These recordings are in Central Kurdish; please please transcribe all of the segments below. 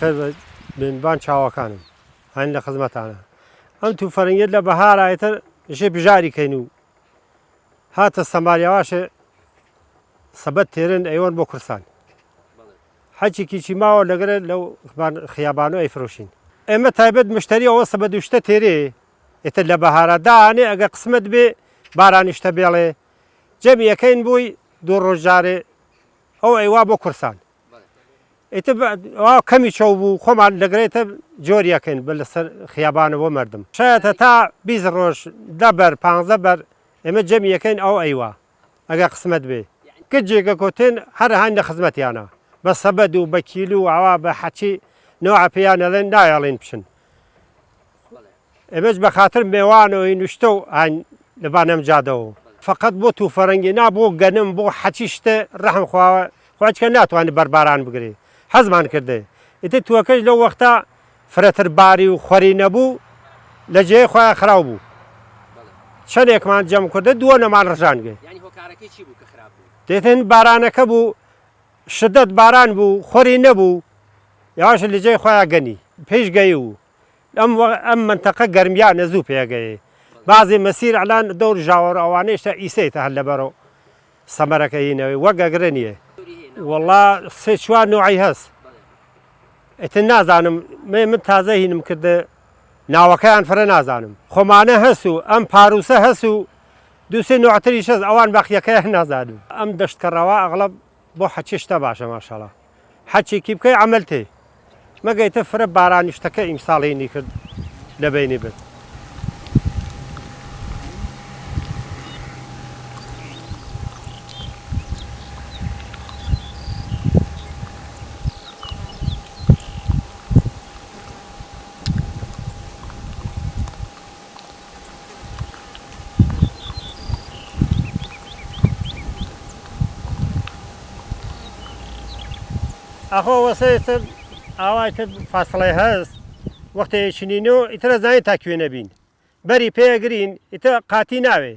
بخير من بان چاوەکانم هەن لە خزمەتانە ئەم تووفەرەنگیت لە بەهارایەتر ژێ بژاری کەین و هاتە سەماریاواشە سەبەت تێرن ئەیوەن بۆ کورسان حەجێکی چی ماوە لەگەرە لەو خیابانۆ ئەیفرۆشین ئێمە تایبەت مشتری ئەوە سەبەت دوشتە تێرێ ئێتر لە بەهارە دانێ ئەگە قسمت بێ بارانیشتە بێڵێ جەمی یەکەین بووی دوو ڕۆژجارێ ئەو ئەیوا بۆ کورسان ئێتر کەمی چاو بوو خۆمان لەگرێتە جۆریەکەین بە لەسەر خیابانە بۆ مردم شایەتە تا 20 ڕۆژ 10 بەر 15 بەر ئێمە جەمی یەکەین ئەو ئەیوا ئەگە قسمت بێ گرجێکە کۆتێن هەر هەن لە خزمەتیانە بە سەبەد و بە کیلو و ئەوا بە حەچی نەوە پێیانەڵێن نایەڵێن بچن ئێمەش بە خاتر میێوانەوەی نوشتە و هەن لەبانەم جادەوە فقط بۆ تووفەرەنگی نا بۆ گەنم بۆ حەچی شتە ڕەحم خواوە خواچکە ناتوانێت بەرباران بگرێ حەزمان کردێ ئیتر تووەکەش لەو وەختە فرەتر باری و خۆری نەبوو لە جێی خۆیان خراو بوو چەندێکمان جەم کردە دووە نەمان ڕژانگێ دێتن بارانەکە بوو شدت باران بوو خۆری نەبوو یاواشە لە جێی خۆیان گەنی پێش گەی و ئەم منتەقە گەرمیانە زوو پێگەیە بازی مەسیر ئەلان دەور ژاوەڕ ئەوانەیشتە ئیسەیتە هەر لەبەرەوە سەمەرەکە هینەوەی وەگەگرە نییە وەڵا سێ چوار نوعی هەست ئێتر نازانم من تازە هینم کردە ناوەکەیان فرە نازانم خۆمانە هەست و ئەم پاروسە هەست و دووسێ نوعتریش هەست ئەوان باقیەکەیان نازانم ئەم دەشتکەڕەوە ئەغڵب بۆ حەچیشتە باشە ماشەڵە حەچێکی بکەی عەمەل تێ مەگەیتە فرە بارانیشتەکە ئیمساڵینی کرد لە بینی بێت ئەخۆ وەسەیتر ئاوایتر فاسڵی هەست وەختەیە چنینەوە ئیترە زانین تا کوێنە بین بەری پێگرین ئیتر قاتی ناوێ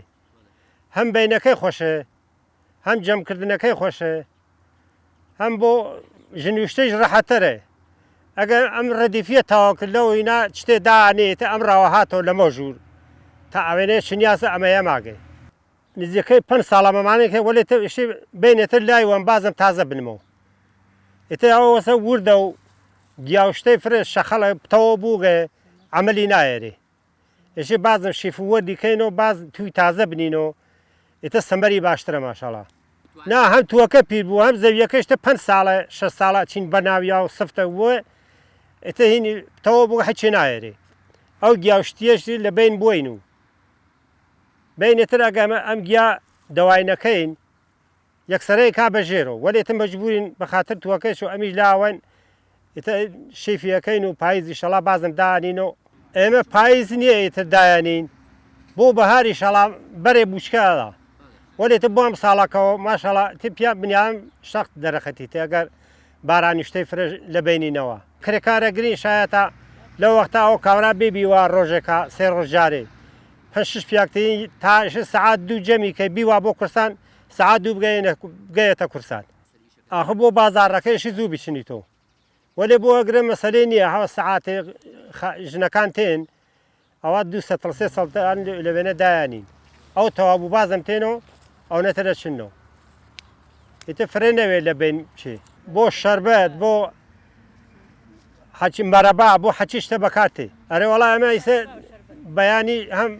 هەم بینەکەی خۆشە هەم جەمکردنەکەی خۆشە هەم بۆ ژنوشتەیش ڕەحەتەرە ئەگەر ئەم ڕەدیفیە تاواکردنەوەینا شتێ دانێتە ئەم ڕاوە هاتەوە لەمە ژوور تا ئەوێنەیە چنیاسە ئەمەیە ماگەی نزیەکەی 5 ساڵە مەمانێکە وەلێتە شتی بینێتر لای وەم بازم تازە بنمەوە ئێتر ئەوە وەسە وردە و گیاوشتەی فرێ شەخەڵە بتەوە بووگە عەمەلی نایەرێ ئێشێ بازم شیفوە دیکەینەوە باز توی تازە بنینەوە ئێتە سەمەری باشترە ماشەڵا نا هەم تووەکە پیر بوو هەم زەویەکەشتە 5 ساڵە 6 ساڵە چین بەناویا و سفتە وە ئێتە هینی بتەوە بوو هەچی نایەرێ ئەو گیاوشتیەشتی لە بین بووین و بینێتر ئەگەمە ئەم گیا دەواینەکەین یەکسەرەی کا بەژێرەوە وەلێتم مەجبورین بە خاتر تووەکەش و ئەمیش لاوەن ئێتە شیفیەکەین و پاییزی شەڵا بازم دانینەوە ئێمە پاییز نییە ئێتر دایانین بۆ بەهاری شەڵا بەرێ بوچکەدا وەلێتە بۆ ئەم ساڵەکەەوە ماشەڵا تپیا بنیام شەخت دەرەخەتی تێگەر بارانیشتەی فرێژ لە بینینەوە کرێکارە گرین شایەتە لەو وەختا ئەو کاورا بێبیوە ڕۆژێکە سێ ڕۆژجارێ 5 پیاکتەی تا سعات 2 جەمی کە بیوا بۆ کورسان سعات 2 بگەیەتە کورسان ئاخە بۆ بازاڕەکەیشی زوو بچنیتەوە وەلێ بۆ ئەگرە مەسەلەی نییە هەوە سعاتێ ژنەکان تێن ئەوە 200 سەڵتان لەوێنە دایانین ئەو تەوا بوو بازم تێنەوە ئەو نەتەرە چنەوە ئێتە فرێ نەوێت لە بین چێ بۆ شەربەت بۆ حەچی مەرەبا بۆ حەچیشتە بەکارتێ ئەرێ وەڵا ئەمە ئیسە بەیانی هەم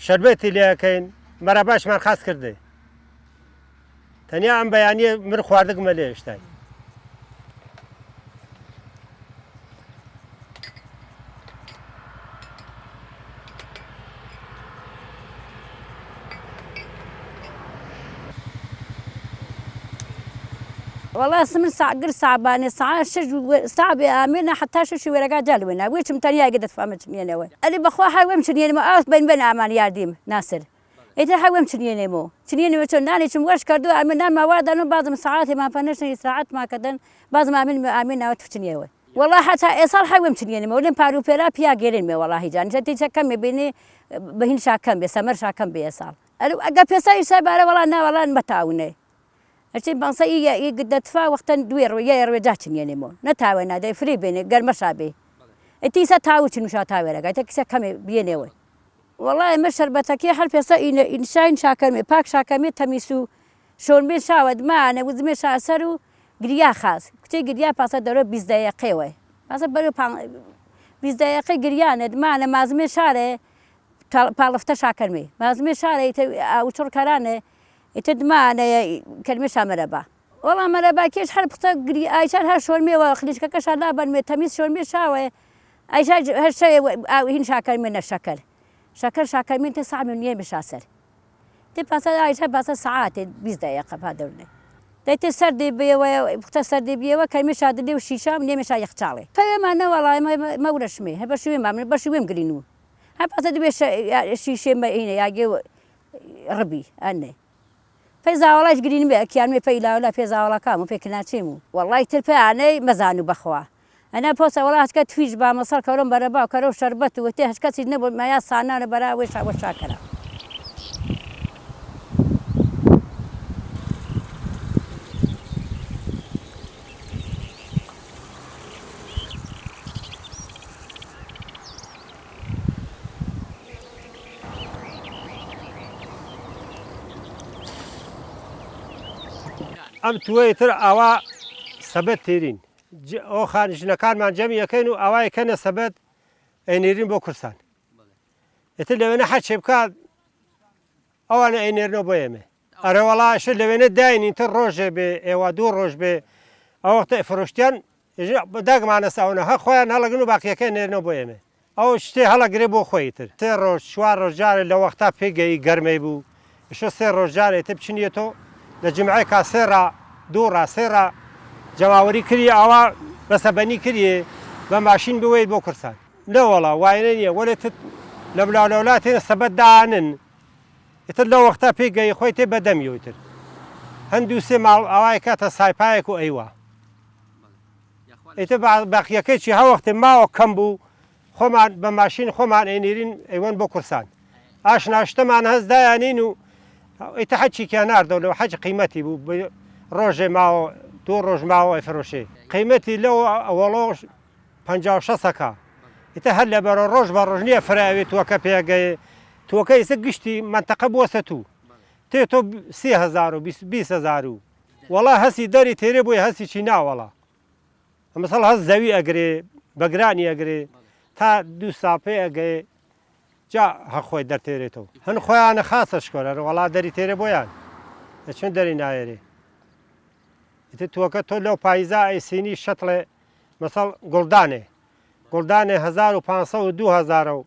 شەربەتی لێەکەین مەرەباشمان خاست کردێ تەنیا ئەم بەیانیە من خواردگمە لێ شتای والله من ساعة صعبانة ساعة صعبة آمنة حتى شو ورقة جالونا ويش متنيا قدرت فهمت شنينه وين اللي بخوا حاول مشنينه ما أعرف بين أمان ياديم ناصر إذا حاول مشنينه مو شنينه مشناني شو وش كردو آمن ما وارد أنا بعض ساعات ما فنشني ساعات ما كدن بعض ما آمن أو تفشنيه وين والله حتى إصال حاول مشنينه مو لين بارو بيرا بيا غيرين مو والله جان جدي شكم بيني بهين شاكم بسمر شاكم بيصال أجا بيسا يسبارة والله نا والله متعاونه هەرچی بانسە دەتفا وەختەن دوێ ڕۆیە ڕێجا چنیێنێمەوە نەتاوێ نادەی فری بێنێ گەرمەشا بێ ئەتیسە تاوچن وشا تاوێرەگای تە کیسە کەمێ بێنێەوە وەڵای ئەمە شەربەتەکەی هەر پێستا ئینشاین شاکەرمێ پاک شاکەمێ تەمیس و شۆربێ شاوە دمانە وزمێ شاسەر و گریا خاص کچەی گریا پاسە دەرۆ 20 دقیقەوە پاسە بەرە 20 دقیقە گریانە دمانە مازمێ شارێ پاڵفتە شاکەرمێ مازمێ شارە ئەوچڕ کارانە ئیتر دمانە کەرمێ شامەرەبا وەڵام مەرەبا کێش هەر پختە ئایشار هەر شۆرمێەوە خلیشکەکەشا لابەرمێ تەمیز شۆرمێ شاوە ئایشار هەر شەوێ هین شاکەرمێ نەشەکەر شەکەر شاکەرمێن تێ ساعت نییە بشاسەر تێ پاسە ئایشار پاسە ساعاتێ 20 دقیقە پادەورنێ دەیتە سەردێ بێەوە پختە سەردێ بێەوە کەرمێ شاددێ و شیشام نێمێشا یەخچاڵێ پەوێمانە وەڵای مەورەشمێ هە بەشوێ مامن بەشی وێم گرین و هەر پاسە دەبێ شیشێ مەینە یاگێ ڕبی ئەنێ پێی زاوەڵاش گرین بێ کیانمێ پێیلاوە پێ زاوەڵەکەم و پێکناچیم و وەڵای تر پێیانەی مەزان و بەخوا ئەنا پۆسە وڵا هەچکە تویش با مەسەر کەڕۆم بەرەبا و کەرە و شەربەت و تێ هەچ کەسی نەبوو مایا سانانە بەرا وێ شاوە شاکەرە ئەم توێتر ئاوا سەبەت تێرین ئەو خانشنەکانمان جەمی یەکەین و ئاوایەکەنە سەبەت ئەینێرین بۆ کورسان ئێتر لەوێنە حەچێ بکات ئەوانە ئەینێرنەوە بۆ ئێمە ئەرەوەڵاشە لەوێنە داینین تر ڕۆژێ بێ ئێوە دوو ڕۆژ بێ ئەو وەختە فرۆشتیان داگمانە ساونە هە خۆیان هەڵەگرن و باقیەکە نێرنەوە بۆ ئێمە ئەو شتێ هەڵەگرێ بۆ خۆی تر سێ ڕۆژ چوار ڕۆژجارە لە وەختا پێگەی گەرمەی بوو شە سێ ڕۆژجارێ تە بچینێتەوە لە جمعای کاسێڕا دووڕا سێڕا جەماوەری کردی ئاوا بەسەبەنی کردێ بە ماشین بوێیت بۆ کورسان نەوەڵا وایە نییە وەرێتت لە بلاولەولاتێنە سەبەت دانن ئتر لە وەختا پێگەی خۆی تێ بەدەمیوتر هەندوو سێ ماڵ ئاوای کاتە سایپایەک و ئەیوە ئێتە باقیەکەی هەوەختێ ماوە کەم بوو خۆمان بە ماشین خۆمان ئەینێرین ئەیوەن بۆ کورسان ئاشناشتەمان هەستدایانین و ئیتە حەچیکیان ناردەوە لەوە حەج قیمەتی بوو ڕۆژێ ماوە دوو ڕۆژ ماوە ئەفرۆشێ قیمەتی لەو ئەوەڵۆژ 56 ئیتە هەر لە بەرە ڕۆژ بە ڕۆژ نییە فراوێت تووەکە پێگەی تووەکە ئیسە گشتی منتەقە بووەسە تو تێ تۆ 30,000 و 20,000 و وەڵا هەسی دەری تێرێ بۆی هەسی چی ناوەڵا ئەمەسەڵ هەست زەوی ئەگرێ بەگرانی ئەگرێ تا دوو ساپێ ئەگەێ جا هەخۆی دەرتێرێتەوە هەن خۆیانە خاسە شکۆرە وڵا دەری تێرە بۆیان چۆن دەری نایێرێ ئیتر تووەکە تۆ لەو پاییزا ئەیسینی شەتڵێ مەسەڵ گوڵدانێ 1500 و 2000 و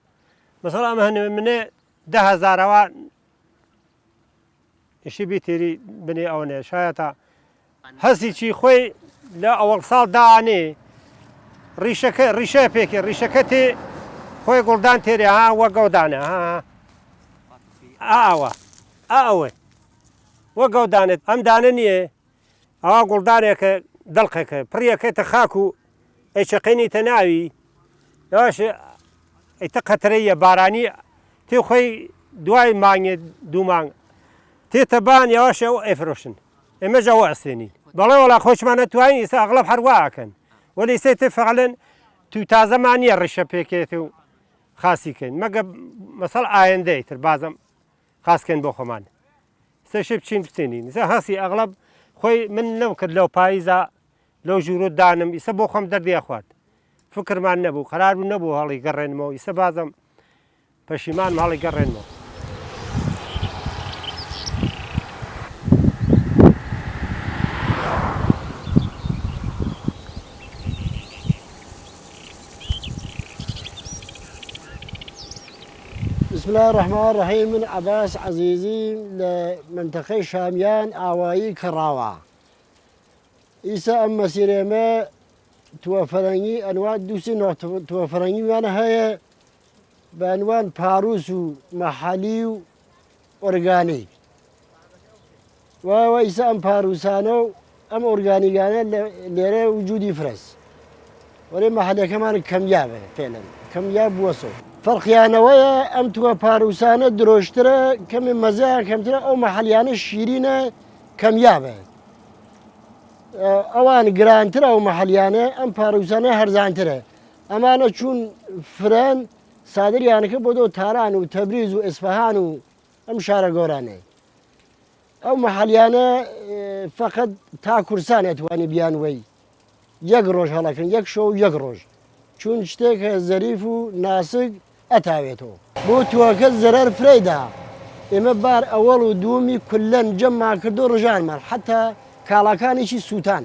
مەسەڵ ئەمە هەنێ منێ 10,000ەوە ئیشی بیتێری بنێ ئەوەنێ شایەتە هەسیی خۆی لە ئەوەڵ ساڵ داانێ ڕیشە پێکێ ڕیشەکە تێ خۆی گوڵدان تێرێ ها وە گەودانە ئاوە ئەوێ وە گەودانێت ئەم دانە نییە ئەوە گوڵدانێکە دڵقێکە پڕیەکەیتە خاک و ئەیچەقینیتە ناوی ئەوش ئەیتە قەترەیە بارانی تێ خۆی دوای مانگێ دوو مانگ تێتە بان یاوەش ئەو ئەیفرۆشن ئێمەژەوە ئەسێنین بەڵێ وڵا خۆشمانە توانین ئێستا ئەغڵب هەروواکەن وەلی ئێستا تێ فەعلەن تو تازەمانیە ڕیشە پێکێت و خاسیکەین مەگە مەسەڵ ئایندەی تر بازم خاسکەن بۆ خۆمان سەشێ بچین بچێنین ئێستا هەسی ئەغڵب خۆی من نەو کرد لەو پاییزە لەو ژوورۆ دانم ئیسە بۆ خۆم دەردێ خوارد فکرمان نەبوو قەرار بوو نەبوو هەڵی گەڕێنمەوە ئیسە بازم پەشیمان هەڵی گەڕێنمەوە بسم الله الرحمن الرحيم من عباس عزيزي لمنطقة شاميان آوائي كراوة إيسا أما سيريما توفرني أنواع دوسي نوع توفرني وانا هي بأنوان باروس محلي أورغاني وإيسا أم باروسانو أم أورغانيغانا ليري وجودي فرس ولي محلي كمان كميابة فعلا كمياب وصو فرقيانه ويا أم تو باروسانه دروشتره كم مزايا كم ترى أو محليانه شيرينه كميابة ئەوان گرانترە و مەحەلیانە ئەم پاڕوسانە هەرزانترە ئەمانە چوون فرەن سادریانەکە بۆ دۆ تاران و تەبریز و ئێسفەهان و ئەم شارە گۆرانەی ئەو مەحەلیانە فقط تا کورسان ئەتوانی بیانوەی یەک ڕۆژ هەڵەکەن یەک شەو یەک ڕۆژ چون شتێکە زەریف و ناسک ئەتاوێتەوە بۆ تووەکە زەرەر فرەیدا ئێمە بار ئەوەڵ و دووەمی کولەن جەممان کردو ڕژانمان حتا کاڵاکانێکی سووتان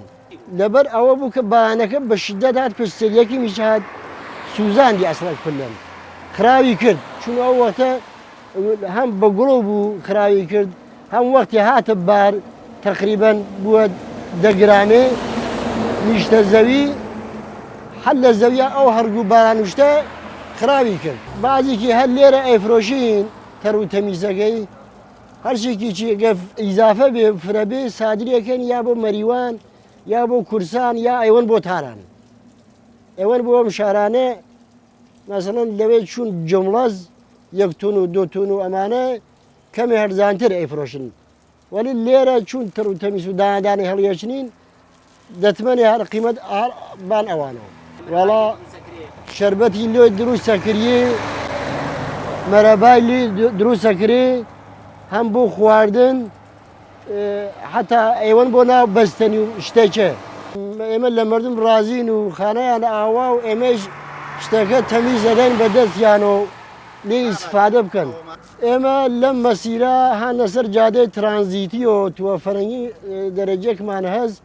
لەبەر ئەوە بوو کە بەیانەکە بە شدەت هات پشتێکی میشات سوزاندی ئەسڵک کولەن خراوی کرد چون ئەو وەختە هەم بە گوڵۆ بوو خراوی کرد هەم وەختی هاتە بار تقریبەن بووە دەگرامێ نیشتە زەوی حل لە زەویە ئەو هەرگوو بارانوشتە خراوی کرد بازێکی هەر لێرە ئەیفرۆشین تەر و تەمیزەکەی هەرشێکی چێگە ئیزافە بێ فرەبێ سادرەکەن یا بۆ مەریوان یا بۆ کورسان یا ئەیوەن بۆ تاران ئەوەن بۆ ئەم شارانە مەسەڵەن لەوێ چوون جمڵەز یەک تۆن و دو تۆن و ئەمانە کەمی هەرزانتر ئەیفرۆشن وەلی لێرە چوون تەر و تەمیز و دانادانی هەڵیەچنین دەتمەنێ هەر قیمەت بان ئەوانەوە وەڵا شەربەتی لێ دروستە کردی مەرەبای لێ دروستە کردی هەم بۆ خواردن حتا ئێوەن بۆ ناو بەستنی و شتێکە ئێمە لە مردم ڕازین و خانەیان ئاوا و ئێمەش شتەکە تەمیز دەدەن بە دەستیانەوە لێ ئیسفادە بکەن ئێمە لەم مەسیرە هەن لەسەر جادەی ترانزیتیەوە تووە فەرەنگی دەرەجێکمان هەست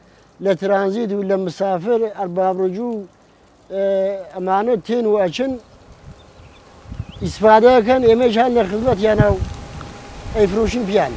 لە ترانزیت و لە مسافر ئەربابڕجوو ئەمانە تێن و ئەچن ئیسفادەکەن ئێمەش هەن لە خزمەتیانە و ئەیفرۆشین پیان